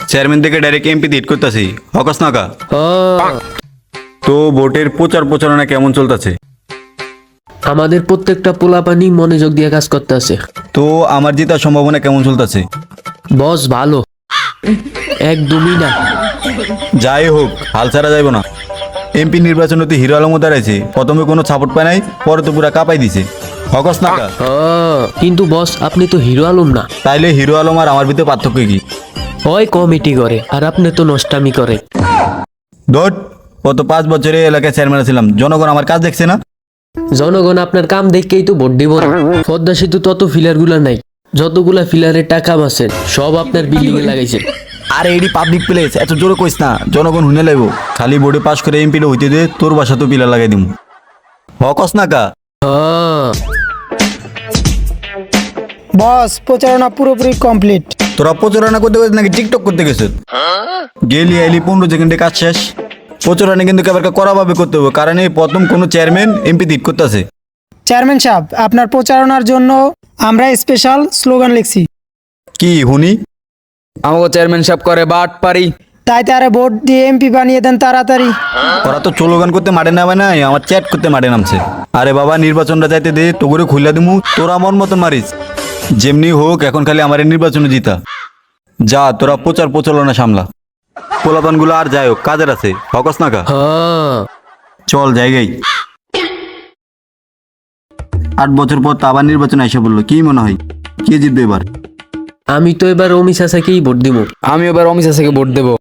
Chairman থেকে direct MP hit করতেছি Hawks নাকা। ও তো ভোটের প্রচারণা কেমন চলতেছে? আমাদের প্রত্যেকটা পোলাপানি মনোযোগ দিয়ে কাজ করতে আছে। তো আমার জেতার সম্ভাবনা কেমন চলতেছে? বস ভালো, একদমই না। যাই হোক, হাল ছাড়া যাইব না। এমপি নির্বাচনে তো হিরো আলমও দাঁড়াইছে, প্রথমে কোনো সাপোর্ট পায় নাই, পরে তো পুরা কাঁপাই দিছে হকস নাকা। ও কিন্তু বস আপনি তো হিরো আলম না। তাইলে হিরো আলম আর আমার ভিতরে পার্থক্য কি? ওই কমিটি করে আর আপনি তো নষ্টামি করে। ধর, গত 5 বছরে এলাকায় চেয়ারম্যান ছিলাম, জনগণ আমার কাজ দেখছে না। জনগণ আপনার কাম দেখেই তো ভোট দিব না। পদ্মা সেতু তত ফিলার গুলা নাই, যতগুলা ফিলারের টাকা বাঁচেন সব আপনার বিল্ডিং এ লাগাইছেন। আরে এডি পাবলিক প্লেস, এত জোরে কইস না, জনগণ হুনে লাইব। খালি বোর্ডে পাস করে এমপি হইতে দে, তোর বাসা তো পিলা লাগাই দিম হকস নাকা। হ্যাঁ বস প্রচারণা পুরোপুরি কমপ্লিট। তোরা প্রচারণা করতে গেছিস নাকি টিকটক করতে গেছিস? গেলি আইলি 15 সেকেন্ডে কাজ শেষ। প্রচারণা কিন্তু এবার কড়াভাবে করতে হবে, কারণ এই প্রথম কোনো চেয়ারম্যান এমপি হিট করতেছে। চেয়ারম্যান সাহেব, আপনার প্রচারণার জন্য আমরা স্পেশাল স্লোগান লিখছি। কি হুনি? আমাকে চেয়ারম্যান সাহেব করে বাট পারি। তাই তারে ভোট দিয়ে এমপি বানিয়ে দেন তাড়াতাড়ি। ওরা তো স্লোগান করতে মাঠে নামে নাই, আমার চ্যাট করতে মাঠে নামছে। আরে বাবা, নির্বাচনটা যাইতে দে, তো করে খুলে দিমু, তোরা মন মতন মারিস। যেমনি হোক, এখন খালি আমার নির্বাচনে জিতা। যা, তোরা প্রচারণা সামলা। পোলাপানগুলো আর যাই হোক, কাজের আছে হকস নাকা। হ্যাঁ চল জায়গায়। 8 বছর পর তো আবার নির্বাচন এসে বললো, কি মনে হয় কে জিতবে এবার? আমি তো এবার অমিত চাচাকেই ভোট দিব। আমি এবার অমিত চাচাকে ভোট দেবো।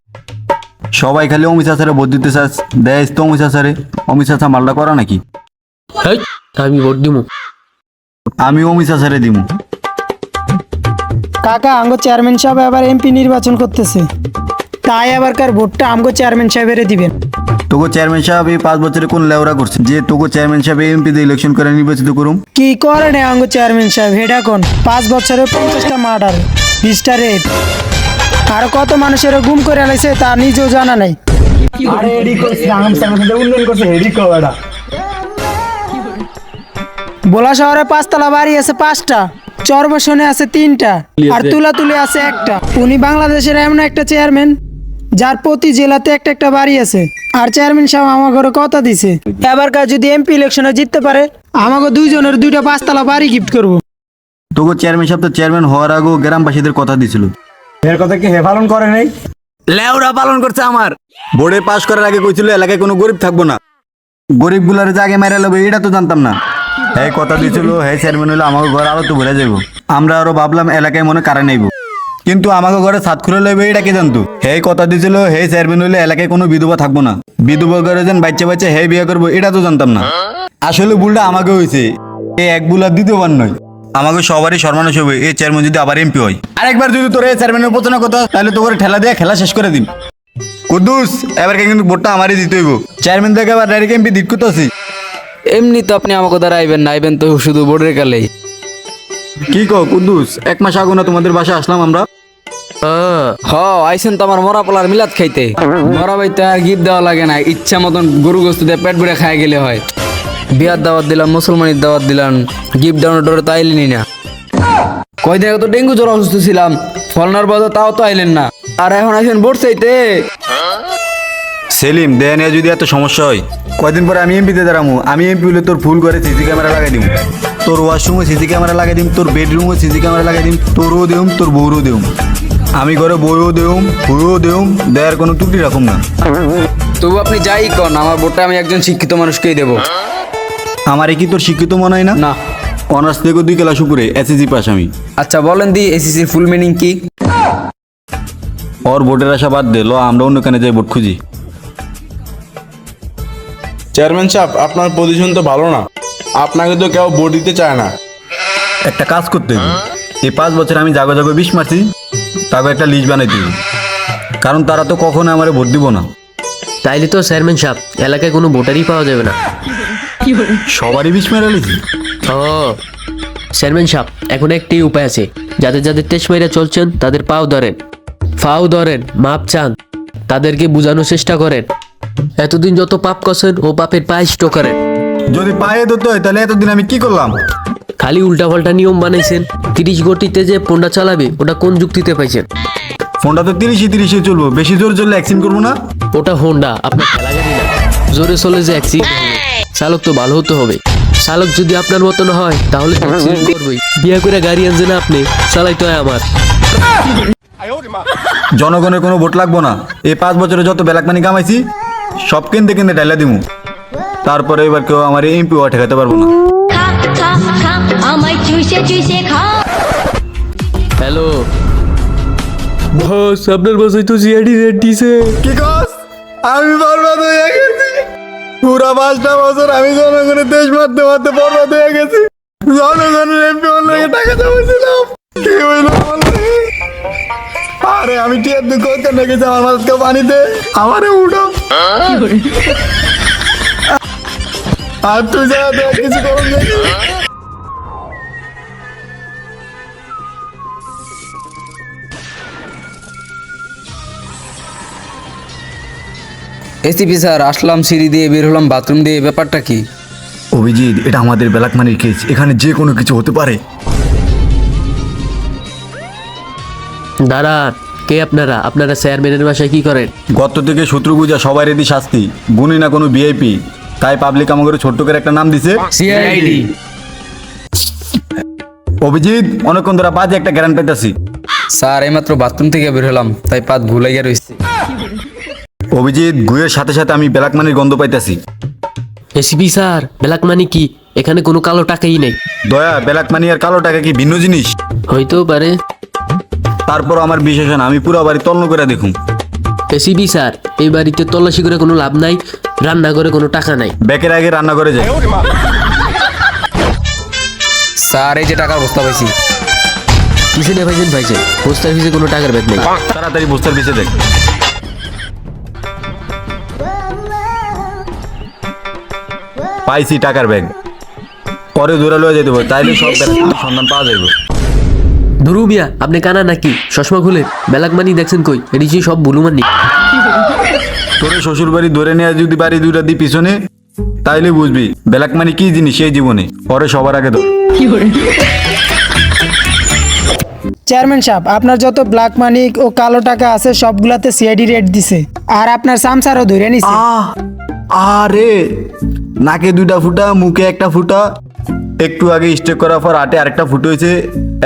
সবাই খালি অমিত চাচারে ভোট দিতে চাস, দেয় তো অমিত চাচারে। অমিত চাচা মালটা করা নাকি? হেই, আমি ভোট দিব। আমি অমিত চাচারে দিমু। কাকা, আমগো চেয়ারম্যান সাহেব এবার এমপি নির্বাচন করতেছে, তাই এবারকার ভোটটা আমগো চেয়ারম্যান সাহেবের দিবেন। তোকে চেয়ারম্যান সাহেব এই 5 বছরে কোন লেওরা করছে যে তোকে চেয়ারম্যান সাহেব এমপি দিয়ে ইলেকশন করে নির্বাচিত করুম? কি করে না আমগো চেয়ারম্যান সাহেব, হেডা কোন 5 বছরে 50টা মার্ডার, 20টা রেপ, আর কত মানুষের গুম করে আলাইছে তা নিজেও জানা নাই। বোলা শহরে 5তলা বাড়ি আছে 5টা, চরবসনে আছে 3টা, আর তুলাতুলি আছে 1টা। উনি বাংলাদেশের এমন একটা চেয়ারম্যান যার প্রতি জেলাতে একটা একটা বাড়ি আছে। আর চেয়ারম্যান সাহেব আমার ঘরে কথা দিছে, এবারকার যদি এমপি ইলেকশনে জিততে পারে আমাকে 2 জনের 2টা 5তলা বাড়ি গিফট করব। তোকে চেয়ারম্যান সাহেব তো চেয়ারম্যান হওয়ার আগেও গ্রামবাসীদের কথা দিছিল। এর কথা কি হে পালন করে নাই? লেওরা পালন করছে আমার। বোর্ডে পাস করার আগে কইছিল এলাকায় কোনো গরিব থাকবো না, গরিব গুলার জাগে মেরে লবে, এটা তো জানতাম না। হ্যাঁ কথা দিছিল, হ্যাঁ চেয়ারম্যান হলে আমাকে ঘর আরো তো ভরে যাইব। আমরা আরো ভাবলাম এলাকায় মনে কারে নেইব, কিন্তু আমাকে ঘরে ছাদ খুলে লইবে এটা কে জানতো? হ্যাঁ কথা দিছিল, হ্যাঁ চেয়ারম্যান হলে এলাকায় কোনো বিধবা থাকবো না, বিধবা ঘরে যেন বাচ্চা হ্যাঁ বিয়ে করবো, এটা তো জানতাম না। আসলে ভুলটা আমাকে হয়েছে, এই এক ভুল আর দ্বিতীয়বার নয়। আমাকে সবারই সম্মান হবে এই চেয়ারম্যান যদি আবার এমপি হয়। আরেকবার যদি তোর এই চেয়ারম্যানের প্রচারণা কথা, তাহলে তো করে ঠেলা দিয়ে খেলা শেষ করে দিন। কুদ্দুস, এবারকে কিন্তু ভোটটা আমারই দিতে হইব। চেয়ারম্যান থেকে আবার ডাইরেক্ট এমপি দিক করতেছি। এমনি তো আপনি আমাকে দ্বারা আইবেন না, আইবেন তো শুধু ভোটের কালেই। কি কো কুদ্দুস, 1 মাস আগে না তোমাদের বাসায় আসলাম আমরা। হ্যাঁ হ আইসেন তো আমার মরা পোলার মিলাদ খাইতে। মরা বাইতে আর গিফট দেওয়া লাগে না, ইচ্ছা মতন গরু গোস্ত দিয়ে পেট ভরে খাই গেলে হয়। বিয়ার দাওয়াত দিলাম, মুসলমানের দাওয়াত দিলাম, গিফট দেওয়ানোর ডরে তো আইলেনি না। কয়দিন আগে তো ডেঙ্গু জ্বর অসুস্থ ছিলাম, ফলনার বাজার তাও তো আইলেন না, আর এখন আইসেন ভোট চাইতে। সেলিম, দেন যদি এত সমস্যা হয়, কয়দিন পরে আমি এমপিতে দাঁড়ামু। আমি এমপি হলে তোর ফুল করে সিসি ক্যামেরা লাগাই দিম, তোর ওয়াশরুমে সিসি ক্যামেরা লাগাই দিম, তোর বেডরুমে সিসি ক্যামেরা লাগাই দিম, তোরও দেউম তোর বউরও দেউম। আমি ঘরে বইও দেউম বইও দেউম, দেয়ার কোনো ত্রুটি রাখুম না। তবু আপনি যাই কন, আমার ভোটটা আমি একজন শিক্ষিত মানুষকেই দেবো। আমার কি তোর শিক্ষিত মনে হয় না? না। অনার্স থেকে 2 ক্লাস উপরে এসএসসি পাস আমি। আচ্ছা বলেন দি এসিসির ফুল মিনিং কি? ওর ভোটের আশা বাদ দে, ল আমরা অন্য কানে যাই ভোট খুঁজি। চেয়ারম্যান সাহেব, আপনার পজিশন তো ভালো না, আপনাকে তো কেউ ভোট দিতে চায় না। একটা কাজ করতে হবে, এই 5 বছর আমি জাগো জাগো 20 মারছি, তাকে একটা লিস্ট বানাইতে হবে, কারণ তারা তো কখনো আমারে ভোট দিব না। তাইলে তো চেয়ারম্যান সাহেব এলাকায় কোনো ভোটারই পাওয়া যাবে না। সবারই 20 মেরে লিখি। ও চেয়ারম্যান সাহেব, এখন একটি উপায় আছে, যাদের যাদের তেজ মেরে চলছেন তাদের পাও ধরেন, মাপ চান, তাদেরকে বোঝানোর চেষ্টা করেন। এতদিন যত পাপ করছেন ও পাপের প্রায়শ্চিত্ত করেন। যদি পায়ে ধরতে হয় তাহলে এতদিন আমি কি করলাম? খালি উল্টাপাল্টা নিয়ম বানাইছেন। 30 গতিতে যে পন্ডা চালাবে ওটা কোন যুক্তিতে পাইছেন? ফোনটা তো 30-30 চলবো, বেশি জোর চললে অ্যাক্সিডেন্ট করবো না। ওটা হোন্ডা, আপনার ঠেলা গাড়ি না। জোরে চলে যে অ্যাক্সিডেন্ট হবে। চালক তো ভালো হতে হবে। চালক যদি আপনার মতো না হয় তাহলে তো অ্যাক্সিডেন্ট করবেই। বিয়ে করে গাড়ি আনছে না আপনি, চালাইতে হয় আমার। জনগণের কোনো ভোট লাগবো না। এই 5 বছরে যত ব্ল্যাক মানি কামাইছি সব কেন্দ্রে কেন্দ্রে ডাইলা দিমু। তারপরে এবার কেউ আমার এমপি হওয়া ঠেকাতে পারবো না। খা খা খা আমায় চুষে চুষে খা। হ্যালো বস, আপনার বাসায় তো জিআইডি রেড দিছে। কি কস? আমি বরবাদ হয়ে গেছি। পুরা 5টা বছর আমি জনগণের দেশ মারতে মারতে বরবাদ হয়ে গেছি। জনগণের এমপি হওয়ার লাগে টাকা জমাইছিলাম, কি হইলো বলো? আরে আমি টিয়ার দুঃখ করতে না গেছি, আমার মাথাতে পানিতে আমারে উঠো। আর তুই যা দেখ কিছু করুন দেখি। এসিপি স্যার, আসলাম সিঁড়ি দিয়ে, বের হলাম বাথরুম দিয়ে, ব্যাপারটা কি? অভিজিৎ, এটা আমাদের ব্ল্যাক মানির কেস, এখানে যে কোনো কিছু হতে পারে। দাঁড়ান, কে আপনারা? আপনারা চেয়ারম্যানের বাসায় কি করেন? গত থেকে শত্রু বুঝা সবাই রেডি শাস্তি, গুনি না কোনো ভিআইপি, তাই পাবলিক আমাকে ছোট্ট করে একটা নাম দিছে সিআইডি। অভিজিৎ, অনেকক্ষণ ধরে বাজে একটা গ্যারান্ট পাইতাছি। স্যার, এইমাত্র বাথরুম থেকে বের হলাম, তাই পাত ভুলে গিয়ে রয়েছে। অভিজিৎ, গুয়ের সাথে সাথে আমি ব্ল্যাক মানির গন্ধ পাইতাছি। এসিপি স্যার, ব্ল্যাক মানি কি? এখানে কোনো কালো টাকাই নেই। দয়া, ব্ল্যাক মানি আর কালো টাকা কি ভিন্ন জিনিস? হইতেও পারে। তারপর আমার বিশেষ না, আমি পুরো বাড়ি তন্ন করে দেখুন। এসিপি স্যার, এই বাড়িতে তল্লাশি করে কোনো লাভ নাই, রান্নাঘরে কোনো টাকা নাই। ব্যাকের আগে রান্না করে যায়। স্যার, এই যে টাকার বস্তা পাইছি। কিসে নিয়ে পাইছেন পাইছেন? পোস্ট অফিসে কোনো টাকার ব্যাগ নেই। তাড়াতাড়ি বস্তার পিছে দেখ। পাইছি টাকার ব্যাগ, পরে দূরে লয়ে যেতে হবে, তাইলে সব ব্যাগ সন্ধান পাওয়া যাবে। দুরু মিয়া, আপনি কানা নাকি? চশমা খুলে ব্ল্যাক মানি দেখছেন কই? এটি যে সব বুলু মানি। তোরে শ্বশুর বাড়ি ধরে নিয়ে যদি বাড়ি দুইটা দি পিছনে, তাইলে বুঝবি ব্ল্যাক মানি কি জিনিস সেই জীবনে। পরে সবার আগে তো চেয়ারম্যান সাহেব, আপনার যত ব্ল্যাক মানি ও কালো টাকা আছে সবগুলাতে সিআইডি রেড দিছে, আর আপনার সামসারও ধরে নিছে। আরে নাকে 2টা ফুটা, মুখে 1টা ফুটা, একটু আগে স্টেক করার পর আটে আরেকটা ফুটো হয়েছে,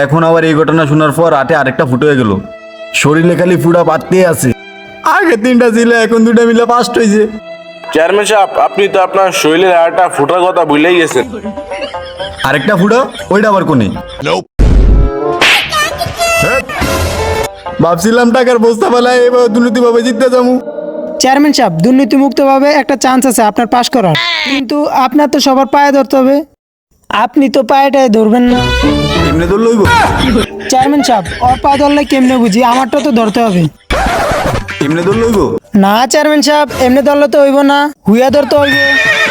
এখন আবার এই ঘটনা শোনার পর আটে আরেকটা ফুটো হয়ে গেল। শরীরে খালি ফুটা পাততে আছে। আগে 3টা ছিল, এখন 2টা মিলে 5টা হয়েছে। চেয়ারম্যান সাহেব, আপনি তো আপনার শরীরের একটা ফুটার কথা ভুলেই গেছেন। আরেকটা ফুটা, ওইটা আবার কোনে? ভাবছিলাম টাকার বস্তা ফেলায় এবার দুর্নীতি ভাবে জিততে যাবো। চেয়ারম্যান সাহেব, দুর্নীতিমুক্তভাবে একটা চান্স আছে আপনার পাশ করার, কিন্তু আপনার তো সবার পায়ে ধরতে হবে। আপনি তো পায়েটায় ধরবেন না। এমনি তো লইব। চেয়ারম্যান সাহেব, ওর পা ধরলে কেমনে বুঝি? আমারটা তো ধরতে হবে। এমনি তো লইব। না চেয়ারম্যান সাহেব, এমনি ধরলে তো হইব না, হুইয়া ধরতে হইব।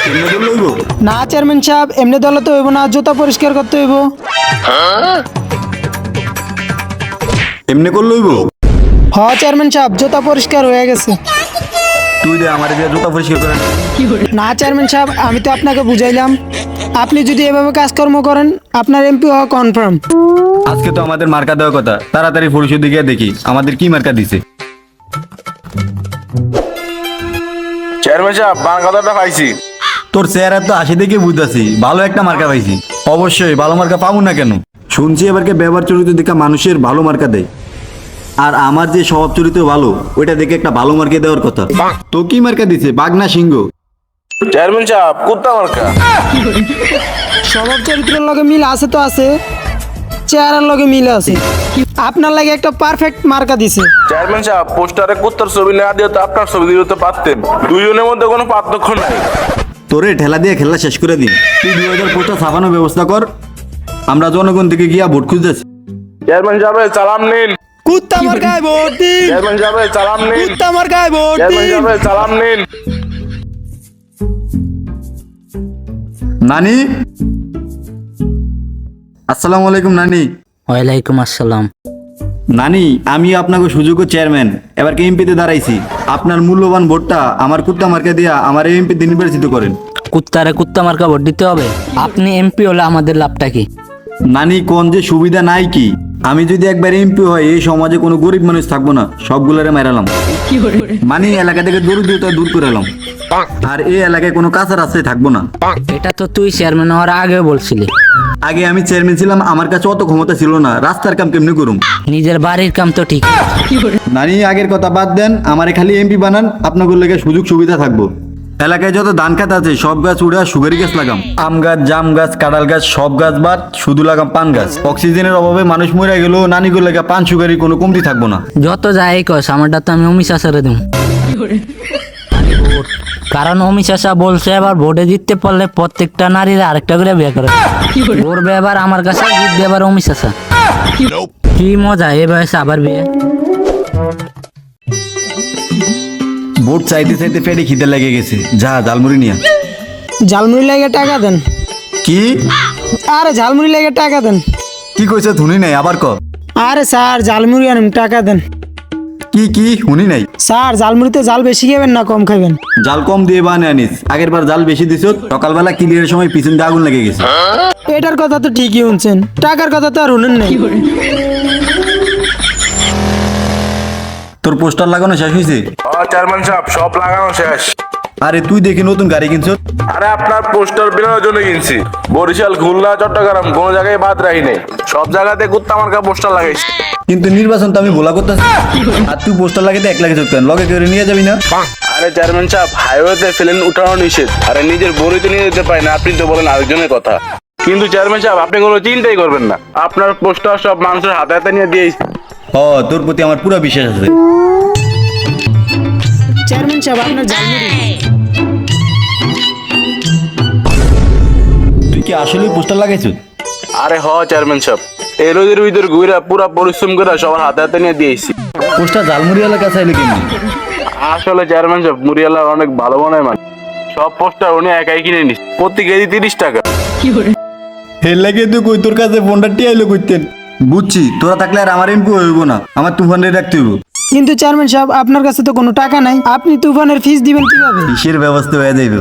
এমনি তো লইব। না চেয়ারম্যান সাহেব, এমনি ধরলে তো হইব না, জুতা পরিষ্কার করতে হইব। এমনি করে লইব। হ চেয়ারম্যান সাহেব, জুতা পরিষ্কার হয়ে গেছে। তুই দে আমার দিয়ে জুতা পরিষ্কার করে। না চেয়ারম্যান সাহেব, আমি তো আপনাকে বুঝাইলাম, আপনি যদি এভাবে কাজকর্ম করেন আপনার এমপি হওয়া কনফার্ম। আজকে তো আমাদের মার্কা দেওয়ার কথা, তাড়াতাড়ি পরিষদ দিকে দেখি আমাদের কি মার্কা দিছে। চেয়ারম্যান সাহেব, বান কথাটা পাইছি। তোর চেহারা তো আসে দেখে বুঝতেছি ভালো একটা মার্কা পাইছি। অবশ্যই ভালো মার্কা পাবো না কেন? শুনছি এবারকে ব্যবহার চরিত্র দেখা মানুষের ভালো মার্কা দেয়, আর আমার যে স্বভাব চরিত্র ভালো ওইটা দেখে একটা ভালো মার্কা দেওয়ার কথা। তো কি মার্কা দিছে? বাঘ না সিংহ? চেয়ারম্যান সাহেব, কুত্তা মার্কা। স্বভাব চরিত্রের লগে মিল আছে তো আছে, চেহারার লগে মিল আছে। আপনার লাগে একটা পারফেক্ট মার্কা দিছে। চেয়ারম্যান সাহেব, পোস্টারে কুত্তার ছবি না দিয়ে তো আপনার ছবি দিয়ে তো পারতেন। দুইজনের মধ্যে কোনো পার্থক্য নাই। তোরে ঠেলা দিয়ে খেলা শেষ করে দিন। তুই 2025 ছাপানোর ব্যবস্থা কর, আমরা জনগণ থেকে গিয়া ভোট খুঁজতেছি। চেয়ারম্যান সাহেব, চালাম নিন। কুত্তা মার্কায় ভোট দিন। চেয়ারম্যান সাহেব, চালাম নিন। কুত্তা মার্কায় ভোট চেয়ারম্যান দিন। সাহেব, চালাম নিন। নানি, আসসালামু আলাইকুম। নানি। ওয়ালাইকুম আসসালাম। নানি, আমি আপনাকে সুযোগ্য চেয়ারম্যান, এবার কে এমপিতে দাঁড়াইছি। আপনার মূল্যবান ভোটটা আমার কুত্তা মার্কা দিয়া আমার এমপিতে নির্বাচিত করেন। কুত্তারে কুত্তা মার্কা ভোট দিতে হবে? আপনি এমপি হলে আমাদের লাভটা কি? নানি, কোন যে সুবিধা নাই কি? আমি যদি একবার এমপি হয় এই সমাজে কোনো গরিব মানুষ থাকবো না, সবগুলোরে মারালাম। মানে এলাকা থেকে দরিদ্রতা দূর করে এলাম, আর এই এলাকায় কোনো কাঁচা রাস্তায় থাকবো না। এটা তো তুই চেয়ারম্যান হওয়ার আগে বলছিলি। আগে আমি চেয়ারম্যান ছিলাম, আমার কাছে অত ক্ষমতা ছিল না, রাস্তার কাম কেমনি করুম। নিজের বাড়ির কাম তো ঠিক। নানি আগের কথা বাদ দেন, আমারে খালি এমপি বানান, আপনাদের লেগে সুযোগ সুবিধা থাকবো। এলাকায় যত ধান খাত আছে সব গাছ উড়া সুগারি গাছ লাগাম, আম গাছ, জাম গাছ, কাঁঠাল গাছ সব গাছ বাদ, শুধু লাগাম পান গাছ। অক্সিজেনের অভাবে মানুষ মরে গেল, নানিগুলো লেগে পান সুগারি কোনো কমতি থাকবো না। যত যাই কস আমারটা তো আমি অমি চাষারে দেব। কারণ অমি চাষা বলছে এবার ভোটে জিততে পারলে প্রত্যেকটা নারীরা আরেকটা করে বিয়ে করে। করবে এবার আমার কাছে, জিতবে এবার অমি চাষা। কি মজা এ বয়সে আবার বিয়ে। ভোট চাইতে চাইতে পেটে খিদে লেগে গেছে, যা ঝালমুড়ি নিয়া। ঝালমুড়ি লেগে টাকা দেন। কি আরে ঝালমুড়ি লেগে টাকা দেন। কি কইছে শুনি নাই, আবার ক। আরে স্যার ঝালমুড়ি আনেন, টাকা দেন। কি শুনি নাই। স্যার ঝালমুড়িতে ঝাল বেশি খাবেন না কম খাবেন? জাল কম দিয়ে বানে আনিস, আগের বার জাল বেশি দিছ, সকালবেলা ক্লিয়ারের সময় পিছন দিয়ে আগুন লেগে গেছে। এটার কথা তো ঠিকই শুনছেন, টাকার কথা তো আর শুনেন নাই। তোর পোস্টার লাগানো শেষ হয়েছে? চেয়ারম্যান সাহেব সব লাগানো শেষ। আরে তুই দেখি নতুন গাড়ি কিনছ। আরে আপনার পোস্টার বেরোনোর জন্য কিনছি। বরিশাল, খুলনা, চট্টগ্রাম কোনো জায়গায় বাদ রাখি নাই, সব জায়গাতে কুত্তা মার্কা পোস্টার লাগাইছি। কিন্তু নির্বাচন তো আমি ভোলা করতেছি, আর তুই পোস্টার লাগাইতে এক লাগে চোখ লগে করে নিয়ে যাবি না? আরে চেয়ারম্যান সাহেব, হাইওয়েতে ফেলেন উঠানো নিষেধ, আরে নিজের বড়িতে নিয়ে যেতে পারি না, আপনি তো বলেন আরেকজনের কথা। কিন্তু চেয়ারম্যান সাহেব আপনি কোনো চিন্তাই করবেন না, আপনার পোস্টার সব মানুষের হাতে হাতে নিয়ে দিয়েছি। ও, তোর প্রতি আমার পুরো বিশ্বাস আছে। চেয়ারম্যান সাহেব আপনার ঝালমুড়ি। তুই কি আসলে পোস্টার লাগাইছ? আরে চেয়ারম্যান সাহেব, এই রোদের ভিতর ঘুরে পুরা পরিশ্রম করে সবার হাতে হাতে নিয়ে দিয়েছি। পোস্টার ঝালমুড়িওয়ালা কাছে এলো কেমনি? আসলে চেয়ারম্যান সাহেব মুড়িয়ালা অনেক ভালো বানায়, মানে সব পোস্টার উনি একাই কিনে নিস, প্রতি কেজি 30 টাকা। হের লাগে তুই কই তোর কাছে ফোনটা টিয়াইলো করতেন। বুঝছি, তোরা থাকলে আর আমার এমপি হইব না, আমার তুফান রে রাখতে হইব। কিন্তু চেয়ারম্যান সাহেব আপনার কাছে তো কোনো টাকা নাই, আপনি তুফানের ফিস দিবেন কিভাবে? কিসের ব্যবস্থা হয়ে যাইব?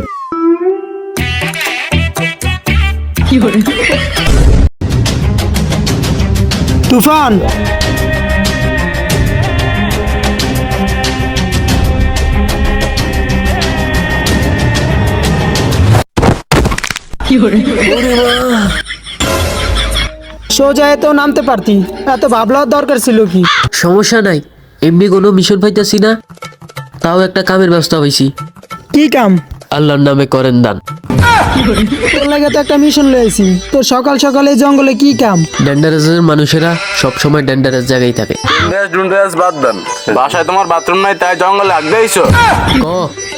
তুফান, সোজা এতেও নামতে পারতি, এত ভাবলার দরকার ছিল কি? সমস্যা নাই, এমনি কোনো মিশন পাইতেছি না, তাও একটা কামের ব্যবস্থা হয়েছি। কি কাম? আল্লাহর নামে করেন দান। তোর লাগে তো একটা মিশন লয়েছি, তোর সকাল সকালে জঙ্গলে কি কাম? ডেন্ডারাসের মানুষেরা সবসময় ডেন্ডারাস জায়গায় থাকে। ডুন্ডাস বাদ দেন, বাসায় তোমার বাথরুম নাই তাই জঙ্গলে আগ দিয়েছো।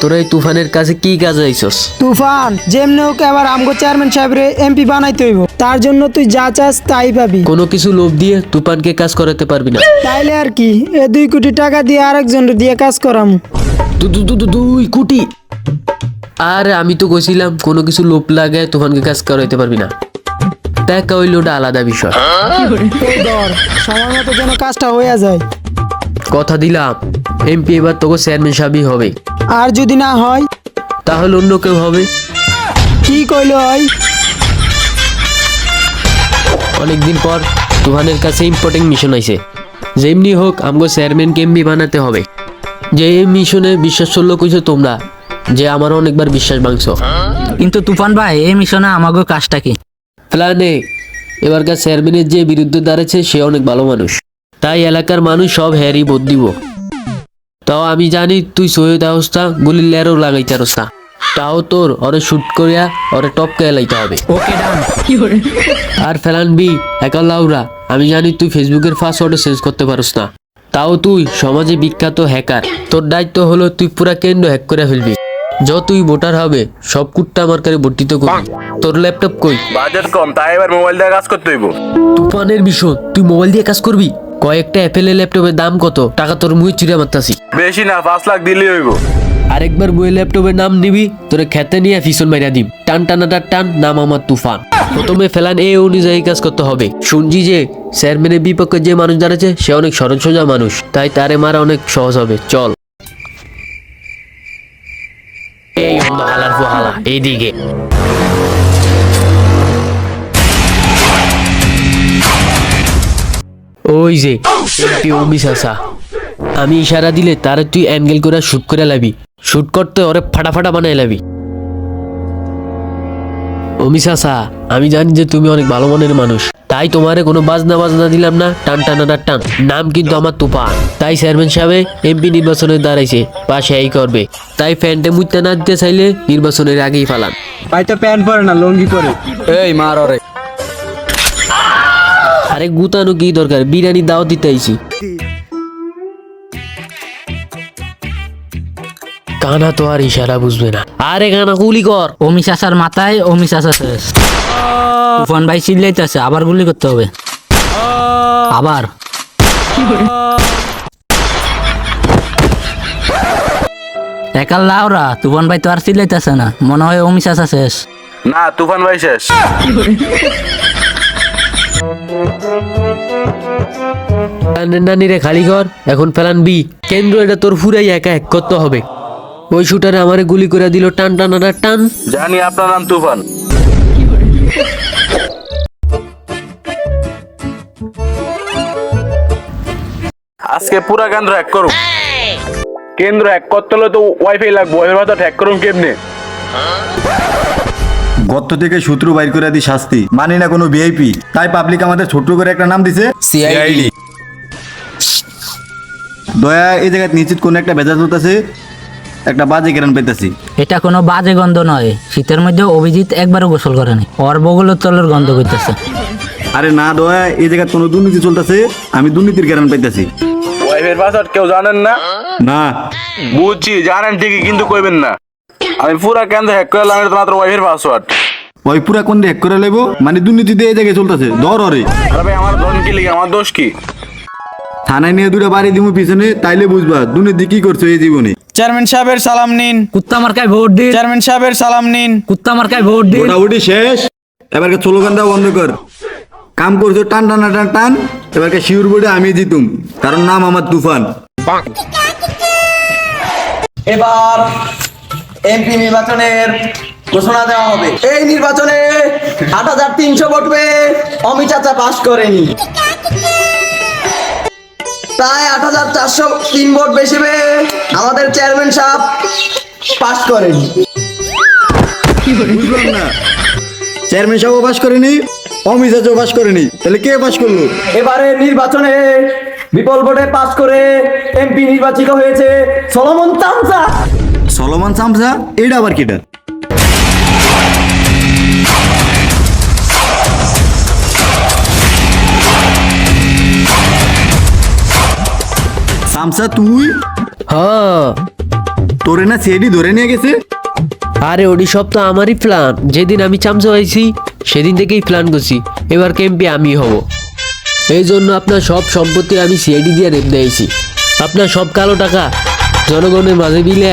তোরা এই তুফানের কাছে কি কাজে আইছস? তুফান, যেমনি ওকে আবার আমগো চেয়ারম্যান সাহেবরে এমপি বানাইতে হইব, তার জন্য তুই যা চাস তাই পাবি। কোনো কিছু লোভ দিয়ে তুফানকে কাজ করাতে পারবি না। তাইলে আর কি, 2 কোটি টাকা দিয়ে আরেকজন দিয়ে কাজ করাম। 2 কোটি? আরে আমি তো কইছিলাম কোনো কিছু লোভ লাগে তুফানকে কাজ করাইতে পারবি না, টাকা হইল ওটা আলাদা বিষয়। এই ধর, সময় মতো যেন কাজটা হয়ে যায়। কথা দিলাম এমপি এবার তোকে চেয়ারম্যান সাহেবই হবে, আর যদি না হয়? তাহলে অন্য কেউ হবে। কি কইলো হয়? অনেকদিন পর তুফানের কাছে ইম্পর্টেন্ট মিশন আইছে, যেমনি হোক আমগো চেয়ারম্যানকে এমপি বানাতে হবে। যে এই মিশনে বিশ্বাস করলো কইছো তোমরা, যে আমার অনেকবার বিশ্বাস ভাঙছো। কিন্তু তুফান ভাই এই মিশনে আমাকে কাজটা কি? প্ল্যানে এবারকার চেয়ারম্যানের যে বিরুদ্ধে দাঁড়াচ্ছে সে অনেক ভালো মানুষ, তাই এলাকার মানুষ সব হ্যারি ভোট দিব। তাও আমি জানি তুই সৈয়দ অবস্থা গুলির লেরও লাগাইতে পারস না, তাও তোর ওরে শুট করিয়া ওরে টপকে এলাইতে হবে। ওকে ডান। আর ফেলান বি একা লাউরা, আমি জানি তুই ফেসবুকের পাসওয়ার্ডও চেঞ্জ করতে পারস না, তাও তুই সমাজে বিখ্যাত হ্যাকার, তোর দায়িত্ব হলো তুই পুরা কেন্দ্র হ্যাক করে ফেলবি। যতই ভোটার হবে সব কুট্টা মার্কারে ভর্তিত করবি। তোর ল্যাপটপ কই? বাজেট কম তাই এবার মোবাইল দিয়ে কাজ করতে হইব। তুফানের বিষয় তুই মোবাইল দিয়ে কাজ করবি? কয়েকটা অ্যাপেলের ল্যাপটপের দাম কত? টাকা তোর মুহে চিড়ে মারতাছি। বেশি না, 5 লাখ দিলেই হইব। আরেকবার বই ল্যাপটপের নাম নিবি, তোরে খেতে নিয়ে ফিসন মাইরা দিম। টান টানাটা টান, নাম আমার তুফান। প্রথমে ফেলান এই অনুযায়ী কাজ করতে হবে। শুনছি যে চেয়ারম্যানের বিপক্ষে যে মানুষ দাঁড়াচ্ছে সে অনেক সরল সোজা মানুষ, তাই তারে মারা অনেক সহজ হবে। চল এই অন্য হালার হালা এইদিকে। ওই যে এমপি অমি চাচা, আমি ইশারা দিলে তারে তুই অ্যাঙ্গেল করে শুট করে লাবি, শুট করতে ওরে ফাটা ফাটা বানাই লাবি। অমি চাচা, আমি জানি যে তুমি অনেক ভালো মনের মানুষ, তাই তোমারে কোনো বাজনা বাজনা দিলাম না, টান টানা টান। নাম কিন্তু আমার তুফান। তাই চেয়ারম্যান সাহেব এমপি নির্বাচনে দাঁড়াইছে, পাশে এই করবে। তাই ফ্যানটে মুইতে না দিতে চাইলে নির্বাচনের আগেই ফালান। ভাই তো প্যান্ট পরে না, লুঙ্গি পরে। এই মার ওরে। আরে গুতানো কি দরকার, বিরিয়ানি দাও দিতে আইছি। কানা তো আর ইশারা বুঝবে না। আরে কানা গুলি কর। অমি চাচার মাথায় অমি চাচা শেষ। তুফান ভাই চিল্লাইতেছে, আবার গুলি করতে হবে। আবার একাল লাউরা, তুফান ভাই তো আর চিল্লাইতেছে না, মনে হয় অমি চাচা শেষ। না, তুফান ভাই শেষ। নানিরে খালি কর, এখন প্ল্যান বি। কেন্দ্র এটা তোর ফুরাই একা এক করতে হবে। ওই শুটারে আমারে গুলি করে দিল, টান টান টান। জানি আপনার নাম তুফান। আজকে পুরা কেন্দ্র হ্যাক করুন। কেন্দ্র হ্যাক করতে হলে তো ওয়াইফাই লাগবে, ওয়াইফাই ভাষা হ্যাক করুন কেমনে? গর্ত থেকে শত্রু বাইর করে দি শাস্তি, মানি না কোনো ভিআইপি, তাই পাবলিক আমাদের ছোট্ট করে একটা নাম দিছে CID। দয়া এই জায়গায় নিশ্চিত কোন একটা ভেজা চলতেছে, একটা বাজে কেরান পেতেছি। এটা কোনো বাজে গন্ধ নয়, শীতের মধ্যে অভিজিৎ একবারও গোসল করেনি, ওর বগলের তলের গন্ধ করতেছে। আরে না দয়া, এই জায়গায় কোনো দুর্নীতি চলতেছে, আমি দুর্নীতির কেরান পেতেছি। ওয়াইফাই পাসওয়ার্ড কেউ জানেন না? না বুঝছি, জানেন ঠিকই, কিন্তু কইবেন না। আমি পুরা কেন্দ্র হ্যাক করলাম, এটা তো মাত্র ওয়াইফাই পাসওয়ার্ড। ওই পুরা কোন হ্যাক করে লেবো, মানে দুর্নীতিতে এই জায়গায় চলতেছে, ধর ওরে। আরে ভাই, আমার ধন কি লিখে, আমার দোষ কি? থানায় নিয়ে দুটো বাড়ি দিব পিছনে, তাইলে বুঝবা দুর্নীতি কি করছো এই জীবনে। চেয়ারম্যান সাহেবের সালাম নিন। কুত্তা মার্কায় ভোট দিন, চেয়ারম্যান সাহেবের সালাম নিন। কুত্তা মার্কায় ভোট দিন। মোটামুটি শেষ, এবারকে স্লোগান দেওয়া বন্ধ কর। কাম করছো টান টান টান টান, এবারকে শিউর বোর্ডে আমি জিতুম, কারণ নাম আমার তুফান। এবার এমপি নির্বাচনের ঘোষণা দেওয়া হবে। এই নির্বাচনে ৮৩০০ ভোট পেয়ে অমি চাচা পাস করেনি, তাই ৮৪০৩ ভোট বেশি পেয়ে আমাদের চেয়ারম্যান সাহেব পাস করেনি। বুঝলাম না, চেয়ারম্যান সাহেবও পাস করেনি, অমিত চাচাও পাস করেনি, তাহলে কে পাস করলো? এবারে নির্বাচনে বিপুল ভোটে পাস করে এমপি নির্বাচিত হয়েছে সলোমন তামসা। সলোমন সামসা, এটা আবার কিটা? সামসা তুই? হ্যাঁ, তোরে না সেডি ধরে নিয়ে গেছে? আরে ওডি সব তো আমারই প্ল্যান। যেদিন আমি চামচা হয়েছি সেদিন থেকেই প্ল্যান করছি এবার কেমপি আমি হব। এই জন্য আপনার সব সম্পত্তি আমি সিআইডি দিয়ে রেপ দিয়েছি। আপনার সব কালো টাকা জনগণের মাঝে বিলে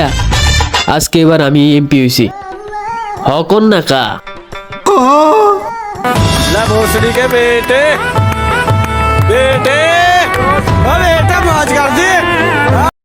আজকে এবার আমি এমপি হয়েছি। হকন না কা ना भोसड़ी के बेटे बेटे, अरे बेटा मौज कर दी।